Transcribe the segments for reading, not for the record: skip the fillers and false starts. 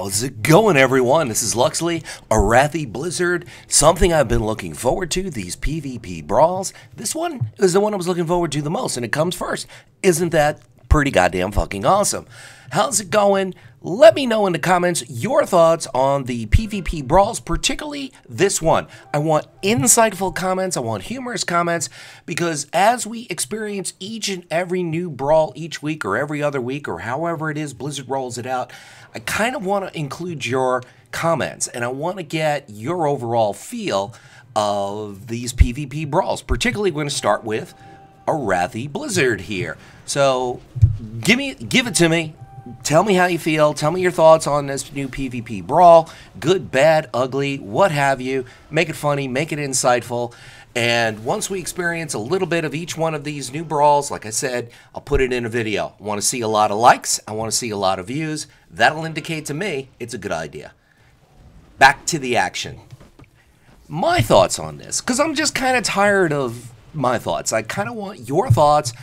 How's it going, everyone? This is Luxeley, Wrathy Blizzard. Something I've been looking forward to, these PvP brawls. This one is the one I was looking forward to the most, and it comes first. Isn't that pretty goddamn fucking awesome? How's it going? Let me know in the comments your thoughts on the PvP brawls, particularly this one. I want insightful comments, I want humorous comments, because as we experience each and every new brawl each week or every other week or however it is Blizzard rolls it out, I kind of want to include your comments, and I want to get your overall feel of these PvP brawls. Particularly, we're going to start with Arathi Blizzard here. So give it to me. Tell me how you feel. Tell me your thoughts on this new PvP brawl. Good, bad, ugly, what have you. Make it funny, make it insightful. And once we experience a little bit of each one of these new brawls, like I said, I'll put it in a video. I want to see a lot of likes. I want to see a lot of views. That'll indicate to me it's a good idea. Back to the action. My thoughts on this, because I'm just kind of tired of my thoughts. I kind of want your thoughts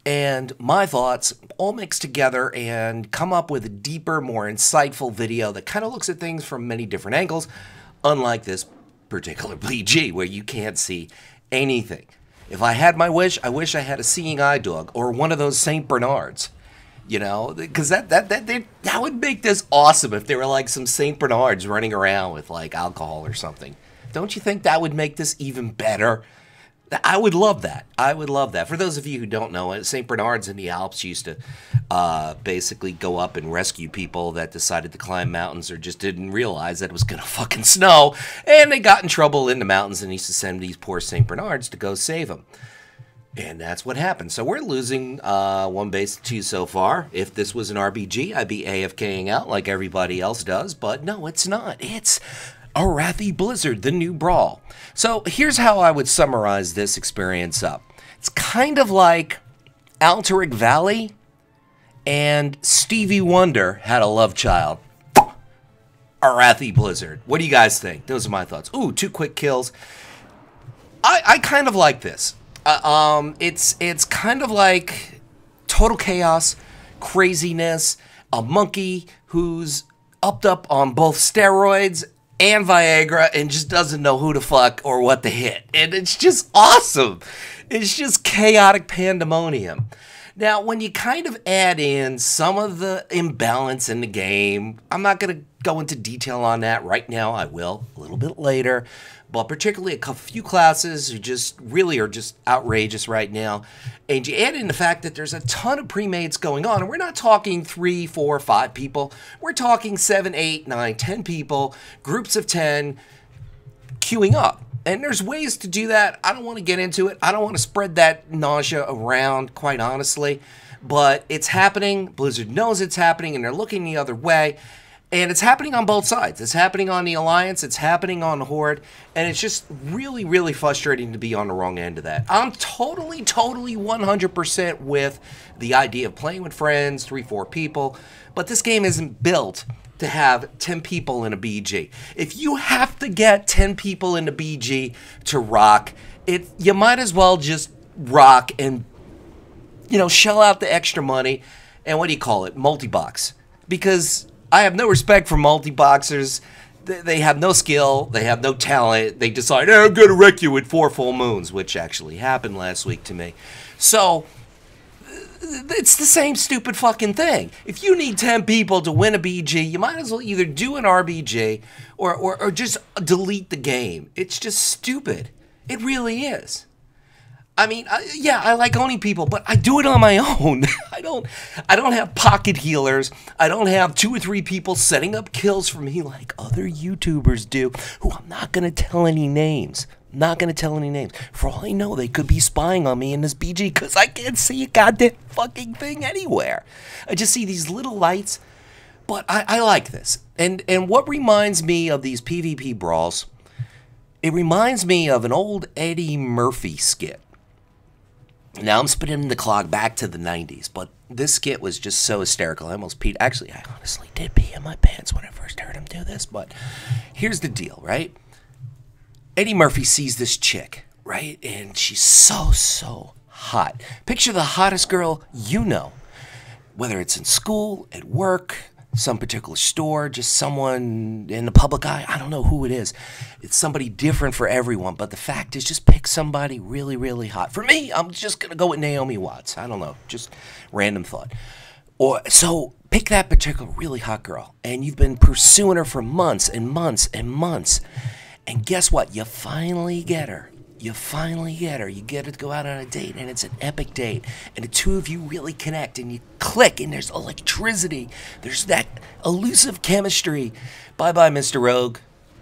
and my thoughts all mixed together and come up with a deeper, more insightful video that kind of looks at things from many different angles, unlike this particular BG where you can't see anything. If I had my wish, I wish I had a seeing eye dog or one of those St. Bernards, you know, because that would make this awesome if there were like some St. Bernards running around with like alcohol or something. Don't you think that would make this even better? I would love that. I would love that. For those of you who don't know, St. Bernards in the Alps used to basically go up and rescue people that decided to climb mountains or just didn't realize that it was going to fucking snow, and they got in trouble in the mountains and used to send these poor St. Bernards to go save them. And that's what happened. So we're losing 1 base to 2 so far. If this was an RBG, I'd be AFKing out like everybody else does, but no, it's not. It's Arathi Blizzard, the new brawl. So here's how I would summarize this experience up. It's kind of like Alteric Valley and Stevie Wonder had a love child. Arathi Blizzard. What do you guys think? Those are my thoughts. Ooh, 2 quick kills. I kind of like this. It's kind of like total chaos, craziness, a monkey who's upped up on both steroids and Viagra and just doesn't know who to fuck or what to hit. And it's just awesome. It's just chaotic pandemonium. Now, when you kind of add in some of the imbalance in the game, I'm not going to go into detail on that right now. I will a little bit later. But particularly a few classes who just really are just outrageous right now. And you add in the fact that there's a ton of premades going on. And we're not talking 3, 4, 5 people. We're talking 7, 8, 9, 10 people, groups of 10 queuing up. And there's ways to do that. I don't want to get into it. I don't want to spread that nausea around, quite honestly. But it's happening. Blizzard knows it's happening, and they're looking the other way. And it's happening on both sides. It's happening on the Alliance, it's happening on Horde, and it's just really, really frustrating to be on the wrong end of that. I'm totally 100% with the idea of playing with friends, 3, 4 people, but this game isn't built to have 10 people in a BG. If you have to get 10 people in a BG to rock, you might as well just rock and, you know, shell out the extra money and, what do you call it, multi-box. Because I have no respect for multi-boxers. They have no skill. They have no talent. They decide, hey, I'm going to wreck you with 4 full moons, which actually happened last week to me. So it's the same stupid fucking thing. If you need 10 people to win a BG, you might as well either do an RBG or just delete the game. It's just stupid. It really is. I mean, yeah, I like owning people, but I do it on my own. I don't have pocket healers. I don't have 2 or 3 people setting up kills for me like other YouTubers do, who I'm not going to tell any names. Not going to tell any names. For all I know, they could be spying on me in this BG because I can't see a goddamn fucking thing anywhere. I just see these little lights, but I like this. And what reminds me of these PvP brawls, it reminds me of an old Eddie Murphy skit. Now I'm spinning the clock back to the 90s, but this skit was just so hysterical. I almost peed. Actually, I honestly did pee in my pants when I first heard him do this, but here's the deal, right? Eddie Murphy sees this chick, right? And she's so hot. Picture the hottest girl you know, whether it's in school, at work, some particular store, just someone in the public eye. I don't know who it is. It's somebody different for everyone. But the fact is, just pick somebody really, really hot. For me, I'm just going to go with Naomi Watts. I don't know. Just random thought. So pick that particular really hot girl. And you've been pursuing her for months and months and months. And guess what? You finally get her. You finally get her. You get her to go out on a date, and it's an epic date. And the two of you really connect, and you click, and there's electricity. There's that elusive chemistry. Bye-bye, Mr. Rogue.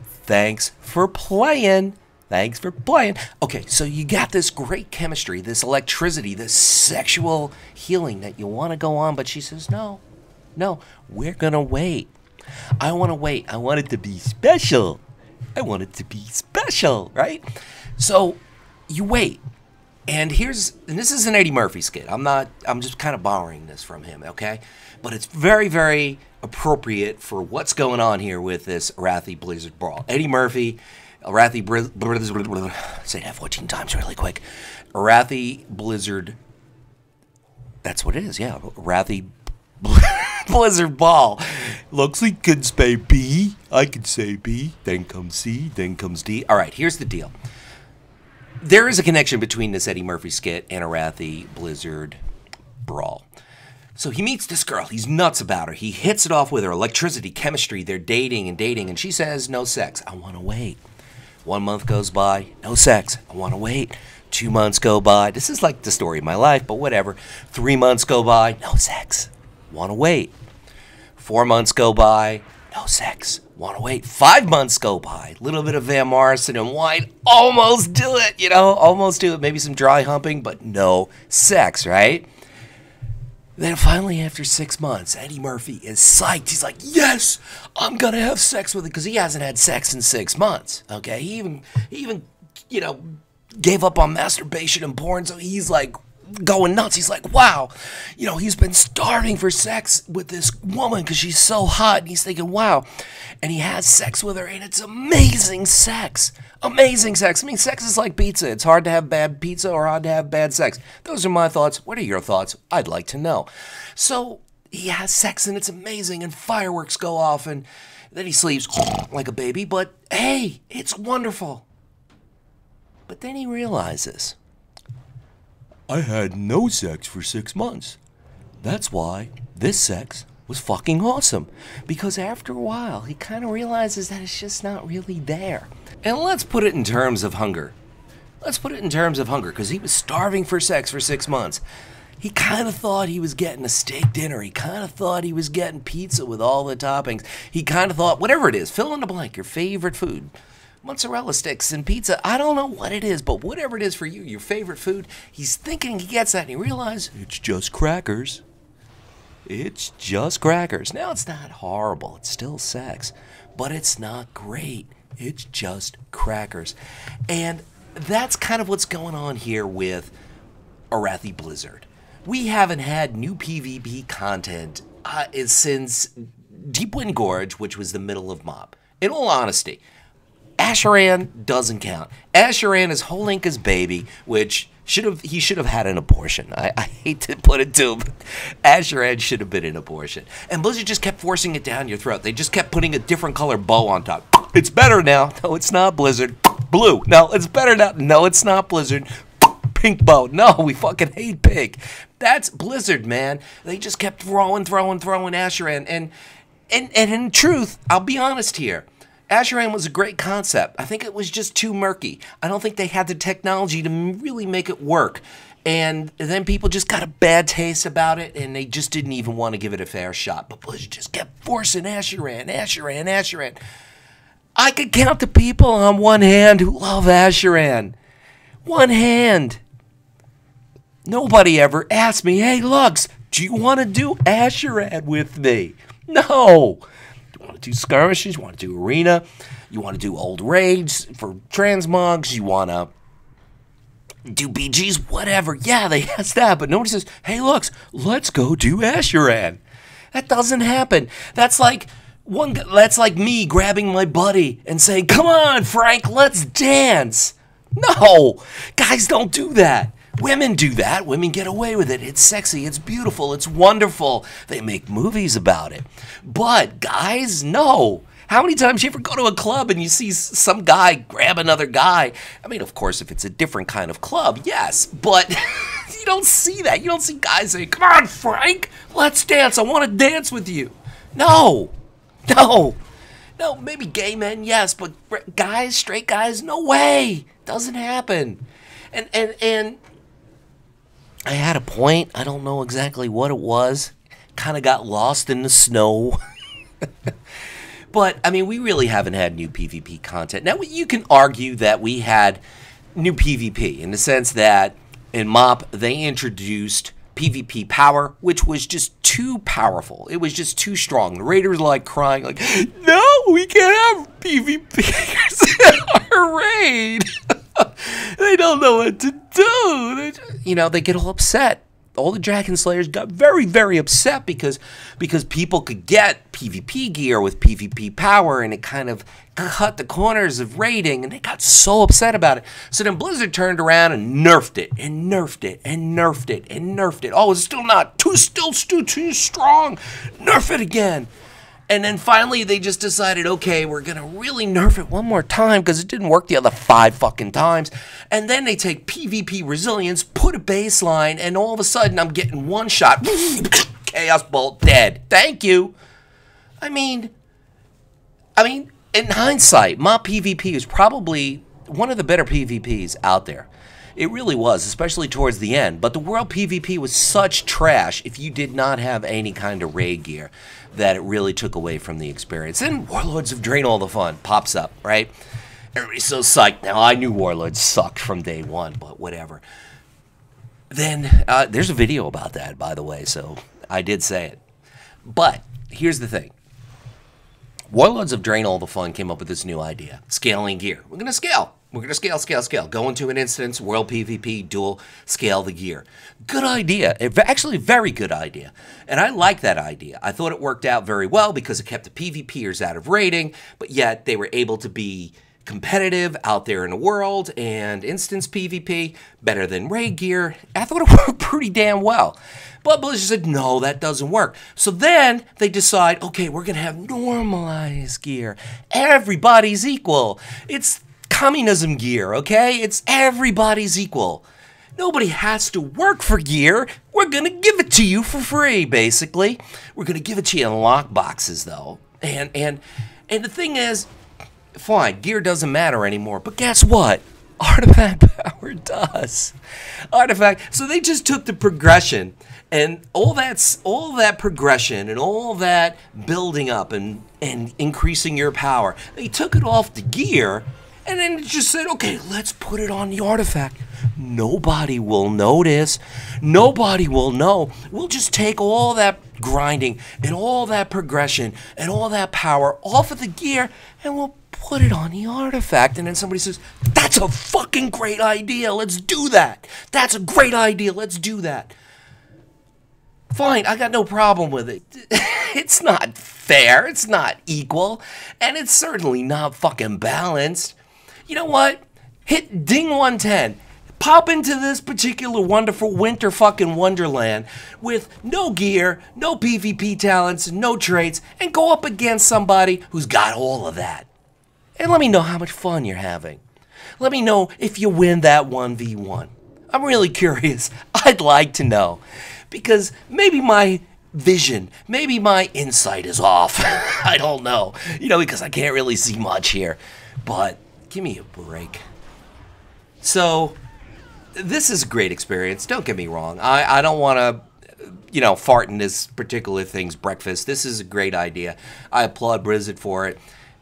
Thanks for playing. Thanks for playing. Okay, so you got this great chemistry, this electricity, this sexual healing that you want to go on, but she says, no, we're going to wait. I want to wait. I want it to be special. I want it to be special, right? So you wait, and this is an Eddie Murphy skit. I'm just kind of borrowing this from him, okay? But it's very, very appropriate for what's going on here with this Wrathy Blizzard Brawl. Eddie Murphy, Arathi Blizzard, say that 14 times really quick. Arathi Blizzard, that's what it is, yeah. Wrathy Blizzard Ball. Luxeley can say B. I can say B. Then comes C. Then comes D. All right, here's the deal. There is a connection between this Eddie Murphy skit and Arathi Blizzard Brawl. So he meets this girl. He's nuts about her. He hits it off with her. Electricity, chemistry. They're dating, and she says, no sex. I want to wait. 1 month goes by. No sex. I want to wait. 2 months go by. This is like the story of my life, but whatever. 3 months go by. No sex. Want to wait. 4 months go by. No sex. Want to wait. 5 months go by. Little bit of Van Morrison and wine. Almost do it, you know. Almost do it. Maybe some dry humping, but no sex, right? Then finally, after 6 months, Eddie Murphy is psyched. He's like, yes, I'm going to have sex with it, because he hasn't had sex in 6 months, okay? He even, you know, gave up on masturbation and porn, so he's like going nuts. He's like, wow, you know, he's been starving for sex with this woman because she's so hot, and he's thinking, wow. And he has sex with her, and it's amazing sex. Amazing sex. I mean, sex is like pizza. It's hard to have bad pizza or hard to have bad sex. Those are my thoughts. What are your thoughts? I'd like to know. So he has sex, and it's amazing, and fireworks go off, and then he sleeps like a baby. But hey, it's wonderful. But then he realizes, I had no sex for 6 months. That's why this sex was fucking awesome. Because after a while, he kind of realizes that it's just not really there. And let's put it in terms of hunger. Let's put it in terms of hunger, because he was starving for sex for 6 months. He kind of thought he was getting a steak dinner. He kind of thought he was getting pizza with all the toppings. He kind of thought, whatever it is, fill in the blank, your favorite food. Mozzarella sticks and pizza. I don't know what it is, but whatever it is for you, your favorite food, he's thinking he gets that, and he realizes it's just crackers. It's just crackers. Now, it's not horrible. It's still sex, but it's not great. It's just crackers. And that's kind of what's going on here with Arathi Blizzard. We haven't had new PvP content since Deepwind Gorge, which was the middle of Mob. In all honesty, Asheran doesn't count. Asheran is Holinka's baby, which he should have had an abortion. I hate to put it to him, but Asheran should have been an abortion. And Blizzard just kept forcing it down your throat. They just kept putting a different color bow on top. It's better now. No, it's not, Blizzard. Blue. No, it's better now. No, it's not, Blizzard. Pink bow. No, we fucking hate pink. That's Blizzard, man. They just kept throwing Asheran. And in truth, I'll be honest here, Asheran was a great concept. I think it was just too murky. I don't think they had the technology to really make it work. And then people just got a bad taste about it, and they just didn't even want to give it a fair shot. But Blizzard just kept forcing Asheran. I could count the people on one hand who love Asheran. One hand. Nobody ever asked me, hey, Lux, do you want to do Asheran with me? No. You want to do skirmishes? You want to do arena? You want to do old raids for transmogs? You want to do BGs? Whatever. Yeah, they asked that, but nobody says, hey, Lux, let's go do Asheran. That doesn't happen. That's like me grabbing my buddy and saying, come on, Frank, let's dance. No, guys don't do that. Women do that. Women get away with it. It's sexy. It's beautiful. It's wonderful. They make movies about it. But guys, no. How many times you ever go to a club and you see some guy grab another guy? I mean, of course, if it's a different kind of club, yes. But you don't see that. You don't see guys saying, "Come on, Frank, let's dance. I want to dance with you." No. No. No, maybe gay men, yes. But guys, straight guys, no way. Doesn't happen. And I had a point. I don't know exactly what it was. Kind of got lost in the snow. But, I mean, we really haven't had new PvP content. Now, you can argue that we had new PvP in the sense that in MoP, they introduced PvP power, which was just too powerful. It was just too strong. The raiders were like crying, like, "No, we can't have PvPers in our raid." They don't know what to do. They get all upset. All the Dragon Slayers got very, very upset because people could get PvP gear with PvP power, and it kind of cut the corners of raiding, and they got so upset about it. So then Blizzard turned around and nerfed it, and nerfed it, and nerfed it, and nerfed it. Oh, it's still not too strong. Nerf it again. And then finally they just decided, okay, we're going to really nerf it one more time because it didn't work the other 5 fucking times. And then they take PvP resilience, put a baseline, and all of a sudden I'm getting one shot. Chaos Bolt dead. Thank you. I mean, in hindsight, my PvP is probably one of the better PvPs out there. It really was, especially towards the end. But the world PvP was such trash if you did not have any kind of raid gear that it really took away from the experience. And Warlords of Drain All the Fun pops up, right? Everybody's so psyched. Now, I knew Warlords sucked from day one, but whatever. Then, there's a video about that, by the way, so I did say it. But here's the thing. Warlords of Drain All the Fun came up with this new idea. Scaling gear. We're going to scale. We're going to scale. Go into an instance, world PvP, duel, scale the gear. Good idea. Actually, very good idea. And I like that idea. I thought it worked out very well because it kept the PvPers out of raiding, but yet they were able to be competitive out there in the world, and instance PvP, better than raid gear. I thought it worked pretty damn well. But Blizzard said, no, that doesn't work. So then they decide, okay, we're going to have normalized gear. Everybody's equal. It's communism gear, okay? It's everybody's equal. Nobody has to work for gear. We're going to give it to you for free, basically. We're going to give it to you in lockboxes, though. And the thing is, fine, gear doesn't matter anymore. But guess what? Artifact power does. Artifact. So they just took the progression and all that progression and all that building up and increasing your power. They took it off the gear. And then it just said, okay, let's put it on the artifact. Nobody will notice. Nobody will know. We'll just take all that grinding and all that progression and all that power off of the gear and we'll put it on the artifact. And then somebody says, that's a fucking great idea. Let's do that. That's a great idea. Let's do that. Fine, I got no problem with it. It's not fair. It's not equal. And it's certainly not fucking balanced. You know what? Hit ding 110. Pop into this particular wonderful winter fucking wonderland with no gear, no PvP talents, no traits, and go up against somebody who's got all of that. And let me know how much fun you're having. Let me know if you win that 1v1. I'm really curious. I'd like to know. Because maybe my vision, maybe my insight is off. I don't know. Because I can't really see much here. But give me a break. So, this is a great experience. Don't get me wrong. I don't want to, fart in this particular thing's breakfast. This is a great idea. I applaud Blizzard for it.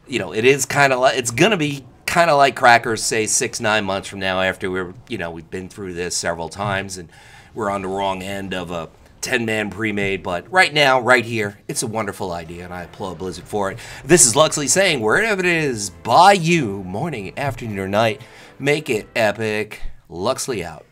It is kind of like, it's going to be kind of like crackers, say 6-9 months from now after we've been through this several times and we're on the wrong end of a 10-man pre-made, but right now, right here, it's a wonderful idea, and I applaud Blizzard for it. This is Luxeley saying, wherever it is, by you, morning, afternoon, or night, make it epic. Luxeley out.